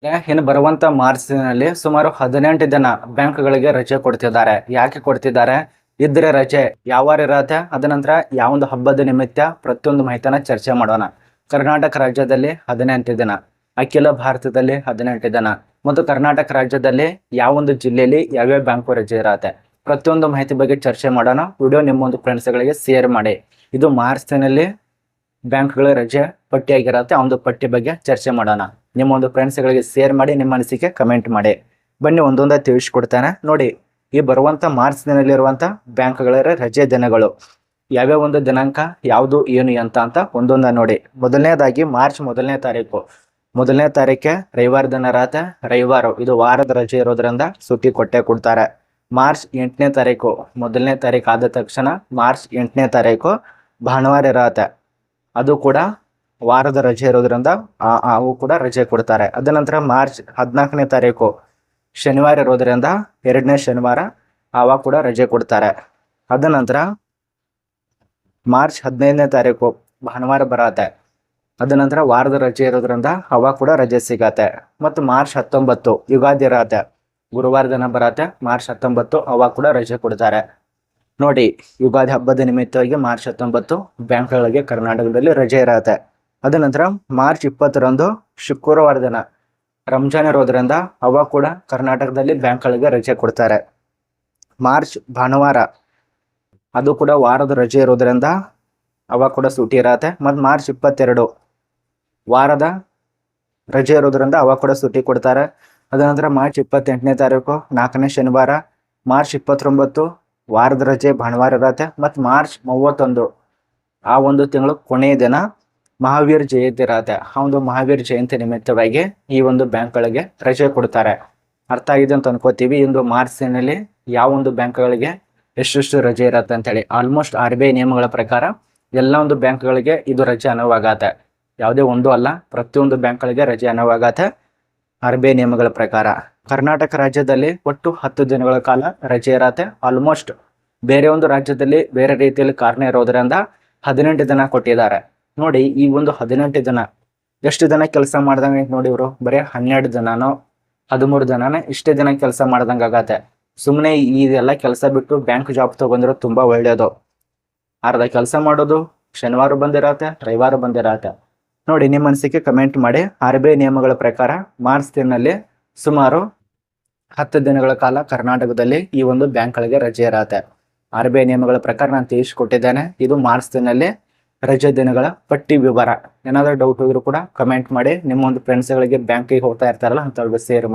ಇನ್ನು ಬರುವಂತ ಮಾರ್ಚ್ನಲ್ಲಿ ಸುಮಾರು 18 ದಿನ ಬ್ಯಾಂಕ್ಗಳಿಗೆ ರಜೆ ಕೊಡ್ತಿದ್ದಾರೆ. ಯಾಕೆ ಕೊಡ್ತಿದ್ದಾರೆ? ಇದ್ರೆ ರಜೆ ಯಾವಾರ ಇರತ್ತೆ, ಅದ ನಂತರ ಯಾವೊಂದು ಹಬ್ಬದ ನಿಮಿತ್ತ ಪ್ರತಿಯೊಂದು ಮಾಹಿತಿನ ಚರ್ಚೆ ಮಾಡೋಣ. ಕರ್ನಾಟಕ ರಾಜ್ಯದಲ್ಲಿ 18 ದಿನ, ಅಖಿಲ ಭಾರತದಲ್ಲಿ 18 ದಿನ ಮತ್ತು ಕರ್ನಾಟಕ ರಾಜ್ಯದಲ್ಲಿ ಯಾವೊಂದು ಜಿಲ್ಲೆಯಲ್ಲಿ ಯಾವ್ಯಾವ ಬ್ಯಾಂಕು ರಜೆ ಇರತ್ತೆ, ಪ್ರತಿಯೊಂದು ಮಾಹಿತಿ ಬಗ್ಗೆ ಚರ್ಚೆ ಮಾಡೋಣ. ವಿಡಿಯೋ ನಿಮ್ಮೊಂದು ಫ್ರೆಂಡ್ಸ್ಗಳಿಗೆ ಶೇರ್ ಮಾಡಿ. ಇದು ಮಾರ್ಚ್ ತಿಂಗಳಲ್ಲಿ ಬ್ಯಾಂಕ್ಗಳ ರಜೆ ಪಟ್ಟಿಯಾಗಿರತ್ತೆ, ಆ ಒಂದು ಪಟ್ಟಿ ಬಗ್ಗೆ ಚರ್ಚೆ ಮಾಡೋಣ. ನಿಮ್ಮ ಒಂದು ಫ್ರೆಂಡ್ಸ್ಗಳಿಗೆ ಶೇರ್ ಮಾಡಿ, ನಿಮ್ಮ ಅನಿಸಿಕೆ ಕಮೆಂಟ್ ಮಾಡಿ. ಬನ್ನಿ ಒಂದೊಂದಾಗಿ ತಿಳಿಸ್ಕೊಡ್ತಾನೆ ನೋಡಿ. ಈ ಬರುವಂತ ಮಾರ್ಚ್ ದಿನದಲ್ಲಿರುವಂತ ಬ್ಯಾಂಕ್ಗಳ ರಜೆ ದಿನಗಳು ಯಾವ್ಯಾವ ಒಂದು ದಿನಾಂಕ ಯಾವುದು ಏನು ಅಂತ ಒಂದೊಂದ ನೋಡಿ. ಮೊದಲನೇದಾಗಿ ಮಾರ್ಚ್ ಮೊದಲನೇ ತಾರೀಕೆ ರವಿವಾರ ದಿನ ಇರತ್ತೆ. ರವಿವಾರ ಇದು ವಾರದ ರಜೆ ಇರೋದ್ರಿಂದ ಸುಟ್ಟಿ ಕೊಡ್ತಾರೆ. ಮಾರ್ಚ್ 8ನೇ ತಾರೀಕು, ಮೊದಲನೇ ತಾರೀಕು ಆದ ತಕ್ಷಣ ಮಾರ್ಚ್ 8ನೇ ತಾರೀಕು ಭಾನುವಾರ ಇರತ್ತೆ. ಅದು ಕೂಡ ವಾರದ ರಜೆ ಇರೋದ್ರಿಂದ ಅವು ಕೂಡ ರಜೆ ಕೊಡ್ತಾರೆ. ಅದ ನಂತರ ಮಾರ್ಚ್ 14ನೇ ತಾರೀಕು ಶನಿವಾರ ಇರೋದ್ರಿಂದ 2ನೇ ಶನಿವಾರ ಅವಾಗ ಕೂಡ ರಜೆ ಕೊಡ್ತಾರೆ. ಅದ ನಂತರ ಮಾರ್ಚ್ 15ನೇ ತಾರೀಕು ಭಾನುವಾರ ಬರತ್ತೆ. ಅದ ನಂತರ ವಾರದ ರಜೆ ಇರೋದ್ರಿಂದ ಅವಾಗ ಕೂಡ ರಜೆ ಸಿಗತ್ತೆ. ಮತ್ತು ಮಾರ್ಚ್ 19 ಯುಗಾದಿ ಇರತ್ತೆ, ಗುರುವಾರ ದಿನ ಬರತ್ತೆ. ಮಾರ್ಚ್ 19 ಅವಾಗ ಕೂಡ ರಜೆ ಕೊಡ್ತಾರೆ ನೋಡಿ. ಯುಗಾದಿ ಹಬ್ಬದ ನಿಮಿತ್ತವಾಗಿ ಮಾರ್ಚ್ 19 ಬ್ಯಾಂಕ್ಗಳಿಗೆ ಕರ್ನಾಟಕದಲ್ಲಿ ರಜೆ ಇರತ್ತೆ. ಅದ ನಂತರ ಮಾರ್ಚ್ 20ರಂದು ಶುಕ್ರವಾರ ದಿನ ರಂಜಾನ್ ಇರೋದ್ರಿಂದ ಅವಾಗ ಕೂಡ ಕರ್ನಾಟಕದಲ್ಲಿ ಬ್ಯಾಂಕ್ಗಳಿಗೆ ರಜೆ ಕೊಡ್ತಾರೆ. ಮಾರ್ಚ್ ಭಾನುವಾರ ಅದು ಕೂಡ ವಾರದ ರಜೆ ಇರೋದ್ರಿಂದ ಅವಾಗ ಕೂಡ ಸೂಟಿ ಇರತ್ತೆ. ಮತ್ತು ಮಾರ್ಚ್ 22 ವಾರದ ರಜೆ ಇರೋದ್ರಿಂದ ಅವಾಗ ಕೂಡ ಸೂಟಿ ಕೊಡ್ತಾರೆ. ಅದ ನಂತರ ಮಾರ್ಚ್ 28ನೇ ತಾರೀಕು 4ನೇ ಶನಿವಾರ. ಮಾರ್ಚ್ 29 ವಾರದ ರಜೆ ಭಾನುವಾರ ಇರತ್ತೆ. ಮತ್ತು ಮಾರ್ಚ್ 31 ಆ ಒಂದು ತಿಂಗಳು ಕೊನೆಯ ದಿನ ಮಹಾವೀರ್ ಜಯಂತಿ ಇರತ್ತೆ. ಆ ಒಂದು ಮಹಾವೀರ್ ಜಯಂತಿ ನಿಮಿತ್ತವಾಗಿ ಈ ಒಂದು ಬ್ಯಾಂಕ್ಗಳಿಗೆ ರಜೆ ಕೊಡ್ತಾರೆ. ಅರ್ಥ ಆಗಿದೆ ಅಂತ ಅನ್ಕೋತೀವಿ. ಇಂದು ಮಾರ್ಚ್ ತಿಂಗಳಲ್ಲಿ ಯಾವ ಒಂದು ಬ್ಯಾಂಕ್ಗಳಿಗೆ ಎಷ್ಟೆಷ್ಟು ರಜೆ ಇರತ್ತೆ ಅಂತೇಳಿ. ಆಲ್ಮೋಸ್ಟ್ RBI ನಿಯಮಗಳ ಪ್ರಕಾರ ಎಲ್ಲ ಒಂದು ಬ್ಯಾಂಕ್ಗಳಿಗೆ ಇದು ರಜೆ ಅನುವಾಗತ್ತೆ. ಯಾವುದೇ ಒಂದು ಅಲ್ಲ, ಪ್ರತಿಯೊಂದು ಬ್ಯಾಂಕ್ಗಳಿಗೆ ರಜೆ ಅನುವಾಗತ್ತೆ RBI ನಿಯಮಗಳ ಪ್ರಕಾರ. ಕರ್ನಾಟಕ ರಾಜ್ಯದಲ್ಲಿ ಒಟ್ಟು 10 ದಿನಗಳ ಕಾಲ ರಜೆ ಇರತ್ತೆ. ಆಲ್ಮೋಸ್ಟ್ ಬೇರೆ ಒಂದು ರಾಜ್ಯದಲ್ಲಿ ಬೇರೆ ರೀತಿಯಲ್ಲಿ ಕಾರಣ ಇರೋದ್ರಿಂದ 18 ದಿನ ಕೊಟ್ಟಿದ್ದಾರೆ ನೋಡಿ. ಈ ಒಂದು 18 ದಿನ ಎಷ್ಟು ದಿನ ಕೆಲಸ ಮಾಡ್ದಂಗೆ ನೋಡಿ. ಇವರು ಬರೀ 12 ದಿನಾನೋ 13 ದಿನಾನೇ ಇಷ್ಟೇ ದಿನ ಕೆಲಸ ಮಾಡ್ದಂಗೆ ಆಗತ್ತೆ. ಸುಮ್ಮನೆ ಇದೆಲ್ಲ ಕೆಲಸ ಬಿಟ್ಟು ಬ್ಯಾಂಕ್ ಜಾಬ್ ತಗೊಂಡ್ರೆ ತುಂಬಾ ಒಳ್ಳೇದು. ಅರ್ಧ ಕೆಲಸ ಮಾಡೋದು ಶನಿವಾರ ಬಂದಿರತ್ತೆ, ರವಿವಾರ ಬಂದಿರತ್ತೆ ನೋಡಿ. ನಿಮ್ಮ ಅನಿಸಿಕೆ ಕಮೆಂಟ್ ಮಾಡಿ. RBI ನಿಯಮಗಳ ಪ್ರಕಾರ ಮಾರ್ಚ್ ತಿಂಗಳಲ್ಲಿ ಸುಮಾರು 10 ದಿನಗಳ ಕಾಲ ಕರ್ನಾಟಕದಲ್ಲಿ ಈ ಒಂದು ಬ್ಯಾಂಕ್ಗಳಿಗೆ ರಜೆ ಇರತ್ತೆ. RBI ನಿಯಮಗಳ ಪ್ರಕಾರ ನಾನು ತಿಳಿಸ್ಕೊಟ್ಟಿದ್ದೇನೆ. ಇದು ಮಾರ್ಚ್ ತಿಂಗಳಲ್ಲಿ ರಜೆ ದಿನಗಳ ಪಟ್ಟಿ ವಿವರ. ಏನಾದರೂ ಡೌಟ್ ಇದ್ರೂ ಕೂಡ ಕಮೆಂಟ್ ಮಾಡಿ. ನಿಮ್ಮ ಒಂದು ಫ್ರೆಂಡ್ಸ್ಗಳಿಗೆ ಬ್ಯಾಂಕಿಗೆ ಹೋಗ್ತಾ ಇರ್ತಾರಲ್ಲ ಅಂತವ್ರಿಗೆ ಶೇರ್ ಮಾಡಿ.